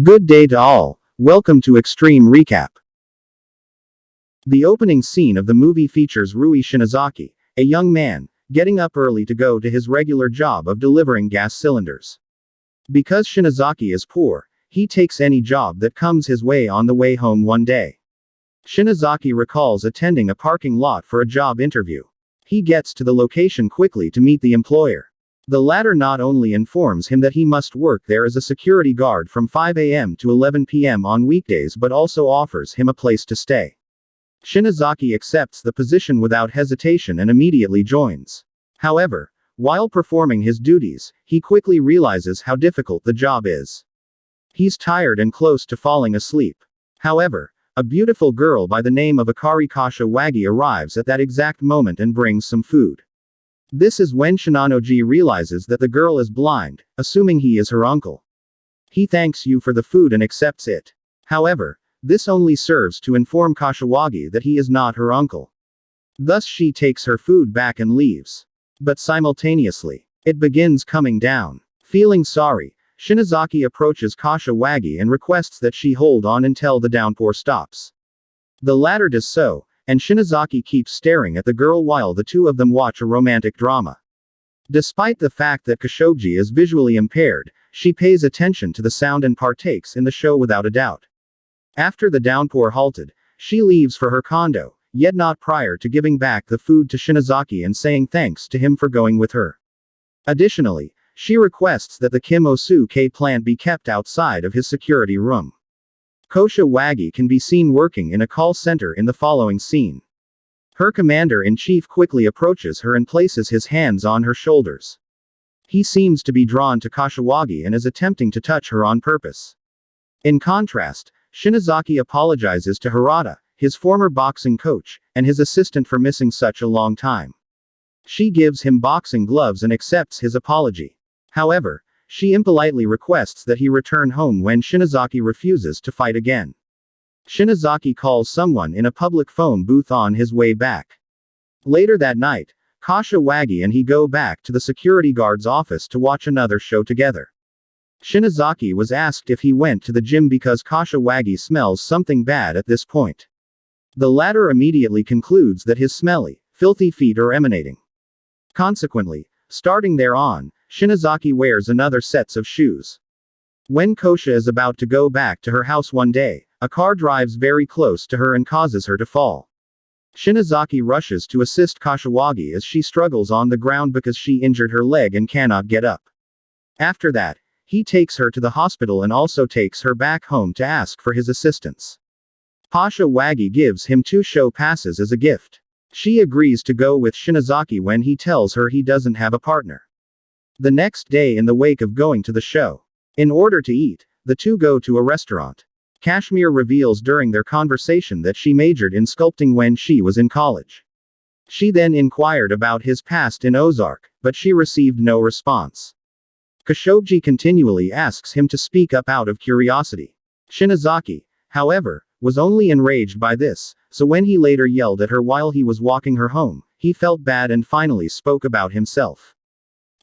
Good day to all. Welcome to Extreme Recap. The opening scene of the movie features Rui Shinozaki, a young man, getting up early to go to his regular job of delivering gas cylinders. Because Shinozaki is poor, he takes any job that comes his way on the way home one day. Shinozaki recalls attending a parking lot for a job interview. He gets to the location quickly to meet the employer. The latter not only informs him that he must work there as a security guard from 5 a.m. to 11 p.m. on weekdays but also offers him a place to stay. Shinozaki accepts the position without hesitation and immediately joins. However, while performing his duties, he quickly realizes how difficult the job is. He's tired and close to falling asleep. However, a beautiful girl by the name of Akari Kashawagi arrives at that exact moment and brings some food. This is when Shinanoji realizes that the girl is blind, assuming he is her uncle. He thanks you for the food and accepts it. However, this only serves to inform Kashawagi that he is not her uncle. Thus she takes her food back and leaves. But simultaneously, it begins coming down. Feeling sorry, Shinozaki approaches Kashawagi and requests that she hold on until the downpour stops. The latter does so, and Shinozaki keeps staring at the girl while the two of them watch a romantic drama. Despite the fact that Kashogji is visually impaired, she pays attention to the sound and partakes in the show without a doubt. After the downpour halted, she leaves for her condo, yet not prior to giving back the food to Shinozaki and saying thanks to him for going with her. Additionally, she requests that the Kim Osu-K plant be kept outside of his security room. Kashawagi can be seen working in a call center in the following scene. Her commander-in-chief quickly approaches her and places his hands on her shoulders. He seems to be drawn to Kashawagi and is attempting to touch her on purpose. In contrast, Shinozaki apologizes to Hirata, his former boxing coach, and his assistant for missing such a long time. She gives him boxing gloves and accepts his apology. However, she impolitely requests that he return home when Shinozaki refuses to fight again. Shinozaki calls someone in a public phone booth on his way back. Later that night, Kashawagi and he go back to the security guard's office to watch another show together. Shinozaki was asked if he went to the gym because Kashawagi smells something bad at this point. The latter immediately concludes that his smelly, filthy feet are emanating. Consequently, starting thereon, Shinozaki wears another sets of shoes. When Kosha is about to go back to her house one day, a car drives very close to her and causes her to fall. Shinozaki rushes to assist Kashawagi as she struggles on the ground because she injured her leg and cannot get up. After that, he takes her to the hospital and also takes her back home to ask for his assistance. Kashawagi gives him 2 show passes as a gift. She agrees to go with Shinozaki when he tells her he doesn't have a partner. The next day, in the wake of going to the show, in order to eat, the two go to a restaurant. Kashmir reveals during their conversation that she majored in sculpting when she was in college. She then inquired about his past in Ozark, but she received no response. Kashogji continually asks him to speak up out of curiosity. Shinozaki, however, was only enraged by this, so when he later yelled at her while he was walking her home, he felt bad and finally spoke about himself.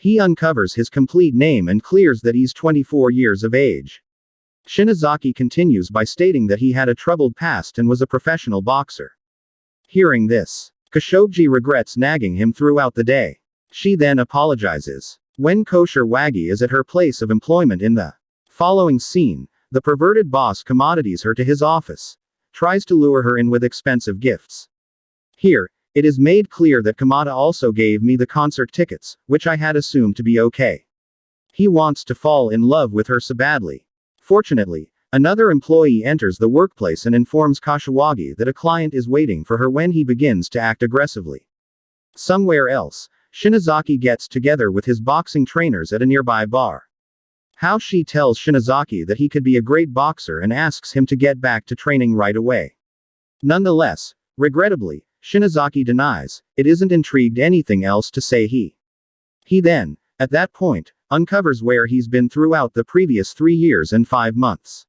He uncovers his complete name and clears that he's 24 years of age. Shinozaki continues by stating that he had a troubled past and was a professional boxer. Hearing this, Kashogji regrets nagging him throughout the day. She then apologizes. When Kashawagi is at her place of employment in the following scene, the perverted boss commodities her to his office, tries to lure her in with expensive gifts. Here, it is made clear that Kamada also gave me the concert tickets, which I had assumed to be okay. He wants to fall in love with her so badly. Fortunately, another employee enters the workplace and informs Kashawagi that a client is waiting for her when he begins to act aggressively. Somewhere else, Shinozaki gets together with his boxing trainers at a nearby bar. How she tells Shinozaki that he could be a great boxer and asks him to get back to training right away. Nonetheless, regrettably, Shinozaki denies, it isn't intrigued anything else to say he. He then, at that point, uncovers where he's been throughout the previous 3 years and 5 months.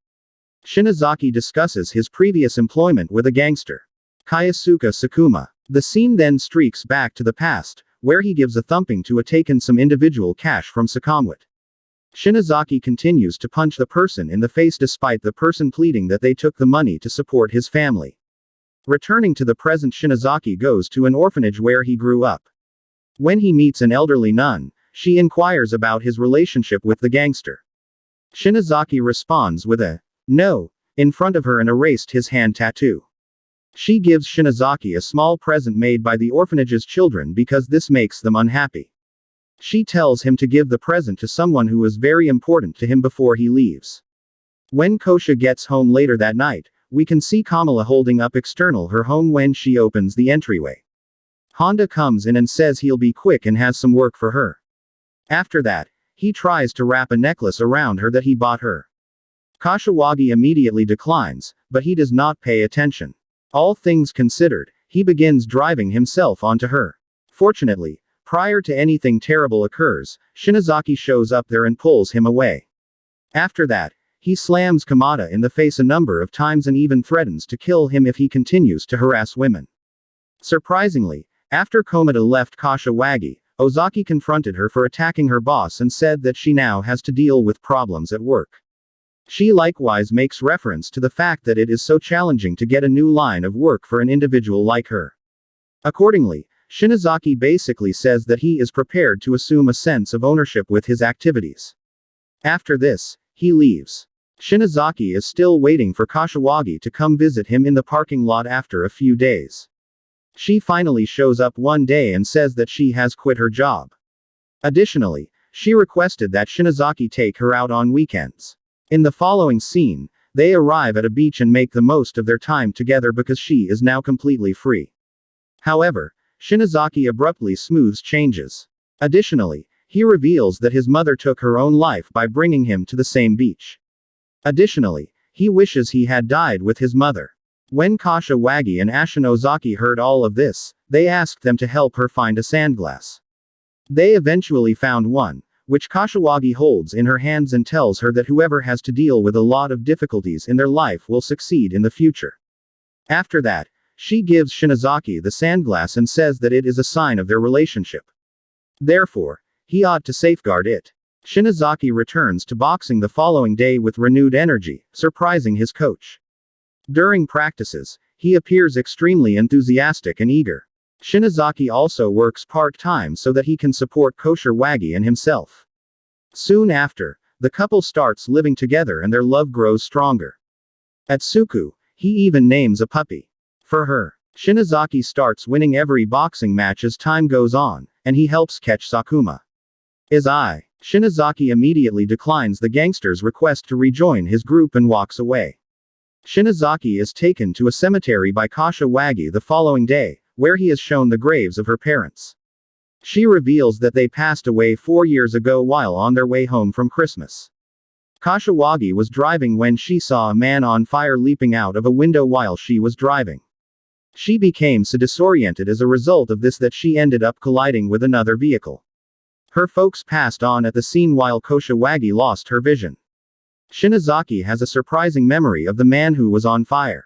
Shinozaki discusses his previous employment with a gangster, Kyosuke Sakuma. The scene then streaks back to the past, where he gives a thumping to a taken some individual cash from Sakamwat. Shinozaki continues to punch the person in the face despite the person pleading that they took the money to support his family. Returning to the present, Shinozaki goes to an orphanage where he grew up. When he meets an elderly nun, she inquires about his relationship with the gangster. Shinozaki responds with a "no" in front of her and erased his hand tattoo. She gives Shinozaki a small present made by the orphanage's children because this makes them unhappy. She tells him to give the present to someone who is very important to him before he leaves. When Kosha gets home later that night, we can see Kamala holding up external her home when she opens the entryway. Honda comes in and says he'll be quick and has some work for her. After that, he tries to wrap a necklace around her that he bought her. Kashiwagi immediately declines, but he does not pay attention. All things considered, he begins driving himself onto her. Fortunately, prior to anything terrible occurs, Shinozaki shows up there and pulls him away. After that, he slams Kamada in the face a number of times and even threatens to kill him if he continues to harass women. Surprisingly, after Komada left Kashiwagi, Ozaki confronted her for attacking her boss and said that she now has to deal with problems at work. She likewise makes reference to the fact that it is so challenging to get a new line of work for an individual like her. Accordingly, Shinozaki basically says that he is prepared to assume a sense of ownership with his activities. After this, he leaves. Shinozaki is still waiting for Kashiwagi to come visit him in the parking lot after a few days. She finally shows up one day and says that she has quit her job. Additionally, she requested that Shinozaki take her out on weekends. In the following scene, they arrive at a beach and make the most of their time together because she is now completely free. However, Shinozaki abruptly smooths changes. Additionally, he reveals that his mother took her own life by bringing him to the same beach. Additionally, he wishes he had died with his mother. When Kashiwagi and Ashinozaki heard all of this, they asked them to help her find a sandglass. They eventually found one, which Kashiwagi holds in her hands and tells her that whoever has to deal with a lot of difficulties in their life will succeed in the future. After that, she gives Shinozaki the sandglass and says that it is a sign of their relationship. Therefore, he ought to safeguard it. Shinozaki returns to boxing the following day with renewed energy, surprising his coach. During practices, he appears extremely enthusiastic and eager. Shinozaki also works part-time so that he can support Kashiwagi and himself. Soon after, the couple starts living together and their love grows stronger. At Suku, he even names a puppy for her. Shinozaki starts winning every boxing match as time goes on, and he helps catch Sakuma. Shinozaki immediately declines the gangster's request to rejoin his group and walks away. Shinozaki is taken to a cemetery by Kashiwagi the following day, where he is shown the graves of her parents. She reveals that they passed away 4 years ago while on their way home from Christmas. Kashiwagi was driving when she saw a man on fire leaping out of a window while she was driving. She became so disoriented as a result of this that she ended up colliding with another vehicle. Her folks passed on at the scene while Kashiwagi lost her vision. Shinozaki has a surprising memory of the man who was on fire.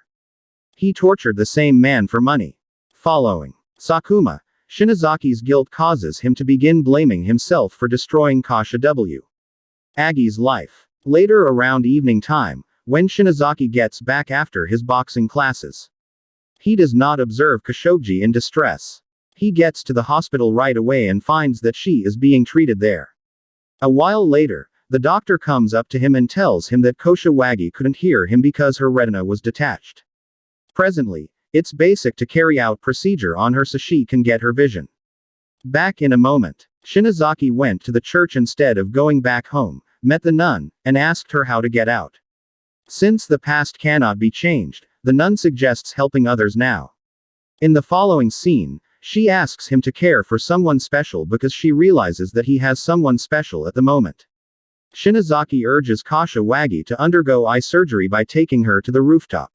He tortured the same man for money. Following Sakuma, Shinozaki's guilt causes him to begin blaming himself for destroying Kashiwag's life. Later around evening time, when Shinozaki gets back after his boxing classes, he does not observe Khashoggi in distress. He gets to the hospital right away and finds that she is being treated there. A while later, the doctor comes up to him and tells him that Kashiwagi couldn't hear him because her retina was detached. Presently, it's basic to carry out procedure on her so she can get her vision back in a moment. Shinozaki went to the church instead of going back home, met the nun, and asked her how to get out. Since the past cannot be changed, the nun suggests helping others now. In the following scene, she asks him to care for someone special because she realizes that he has someone special at the moment. Shinozaki urges Kashiwagi to undergo eye surgery by taking her to the rooftop.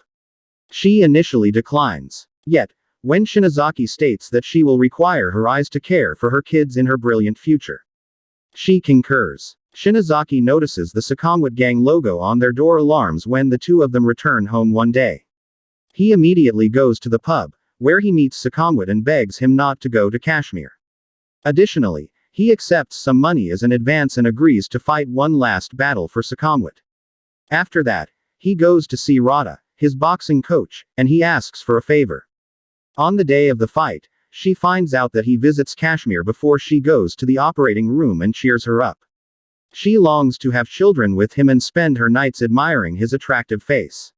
She initially declines. Yet, when Shinozaki states that she will require her eyes to care for her kids in her brilliant future, she concurs. Shinozaki notices the Sakamwat gang logo on their door alarms when the two of them return home one day. He immediately goes to the pub, where he meets Sakamwat and begs him not to go to Kashmir. Additionally, He accepts some money as an advance and agrees to fight one last battle for Sakamwat. After that, he goes to see Radha, his boxing coach, and he asks for a favor. On the day of the fight, she finds out that he visits Kashmir before she goes to the operating room and cheers her up. She longs to have children with him and spend her nights admiring his attractive face.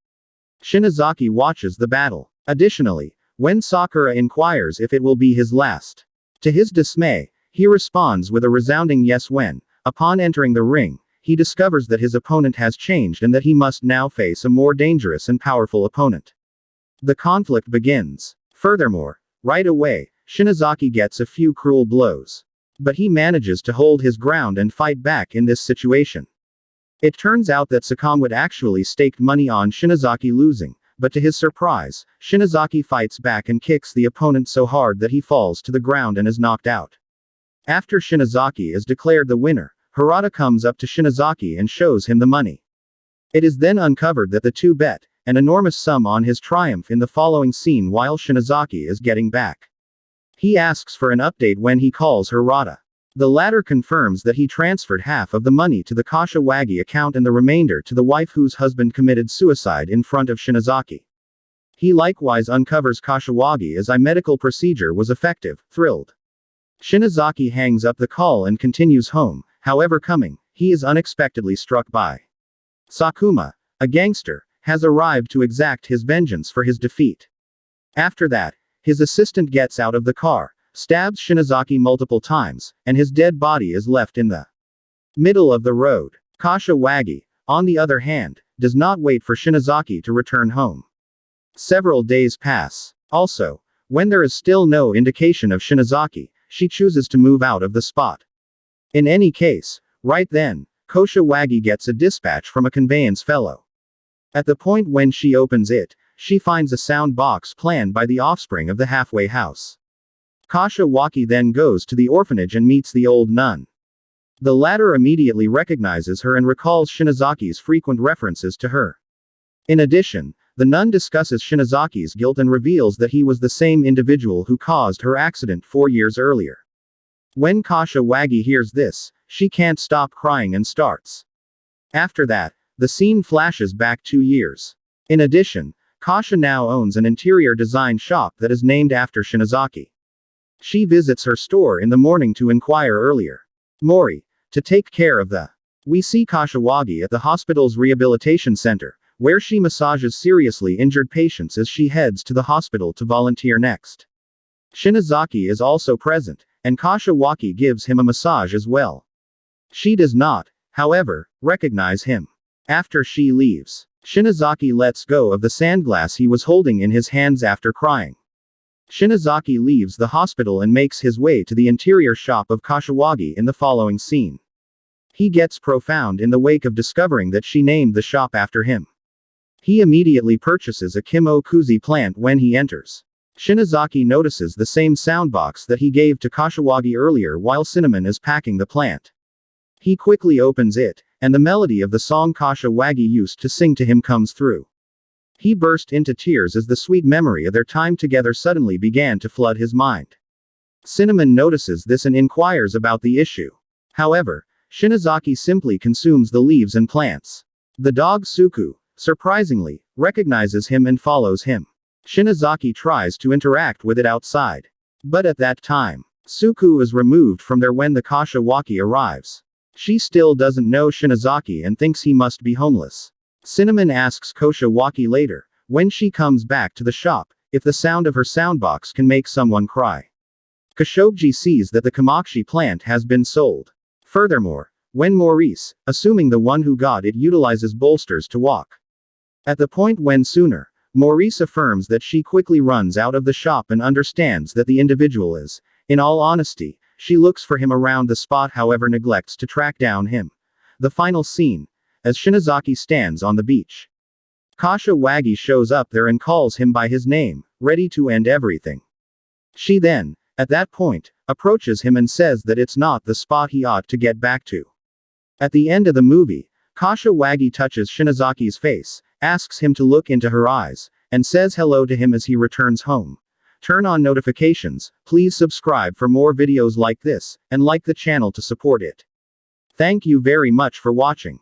Shinazaki watches the battle. Additionally, when Sakura inquires if it will be his last, to his dismay, he responds with a resounding yes when, upon entering the ring, he discovers that his opponent has changed and that he must now face a more dangerous and powerful opponent. The conflict begins. Furthermore, right away, Shinazaki gets a few cruel blows. But he manages to hold his ground and fight back in this situation. It turns out that Sakamwat actually staked money on Shinazaki losing, but to his surprise, Shinazaki fights back and kicks the opponent so hard that he falls to the ground and is knocked out. After Shinazaki is declared the winner, Harada comes up to Shinazaki and shows him the money. It is then uncovered that the two bet an enormous sum on his triumph in the following scene while Shinazaki is getting back. He asks for an update when he calls her Radha. The latter confirms that he transferred half of the money to the Kashiwagi account and the remainder to the wife whose husband committed suicide in front of Shinazaki. He likewise uncovers Kashiwagi as a medical procedure was effective, thrilled. Shinazaki hangs up the call and continues home, however he is unexpectedly struck by Sakuma, a gangster, has arrived to exact his vengeance for his defeat. After that, his assistant gets out of the car, stabs Shinazaki multiple times, and his dead body is left in the middle of the road. Kashiwagi, on the other hand, does not wait for Shinazaki to return home. Several days pass. Also, when there is still no indication of Shinazaki, she chooses to move out of the spot. In any case, right then, Kashiwagi gets a dispatch from a conveyance fellow. At the point when she opens it, she finds a sound box planned by the offspring of the halfway house. Kashiwagi then goes to the orphanage and meets the old nun. The latter immediately recognizes her and recalls Shinazaki's frequent references to her. In addition, the nun discusses Shinazaki's guilt and reveals that he was the same individual who caused her accident 4 years earlier. When Kashiwagi hears this, she can't stop crying and starts. After that, the scene flashes back 2 years. In addition, Kasha now owns an interior design shop that is named after Shinazaki. She visits her store in the morning to inquire earlier. Mori, to take care of the. We see Kashiwagi at the hospital's rehabilitation center, where she massages seriously injured patients as she heads to the hospital to volunteer next. Shinazaki is also present, and Kashiwagi gives him a massage as well. She does not, however, recognize him. After she leaves, Shinazaki lets go of the sandglass he was holding in his hands after crying. Shinazaki leaves the hospital and makes his way to the interior shop of Kashiwagi in the following scene. He gets profound in the wake of discovering that she named the shop after him. He immediately purchases a Kimokuzi plant when he enters. Shinazaki notices the same soundbox that he gave to Kashiwagi earlier while Cinnamon is packing the plant. He quickly opens it, and the melody of the song Kashiwagi used to sing to him comes through. He burst into tears as the sweet memory of their time together suddenly began to flood his mind. Cinnamon notices this and inquires about the issue. However, Shinazaki simply consumes the leaves and plants. The dog Suku, surprisingly, recognizes him and follows him. Shinazaki tries to interact with it outside. But at that time, Suku is removed from there when the Kashiwagi arrives. She still doesn't know Shinazaki and thinks he must be homeless. Cinnamon asks Kashiwagi later, when she comes back to the shop, if the sound of her soundbox can make someone cry. Khashoggi sees that the Kamakshi plant has been sold. Furthermore, when Maurice, assuming the one who got it, utilizes bolsters to walk. At the point when sooner, Maurice affirms that she quickly runs out of the shop and understands that the individual is, in all honesty, she looks for him around the spot however neglects to track down him. The final scene, as Shinazaki stands on the beach. Kashiwagi shows up there and calls him by his name, ready to end everything. She then, at that point, approaches him and says that it's not the spot he ought to get back to. At the end of the movie, Kashiwagi touches Shinazaki's face, asks him to look into her eyes, and says hello to him as he returns home. Turn on notifications, please subscribe for more videos like this, and like the channel to support it. Thank you very much for watching.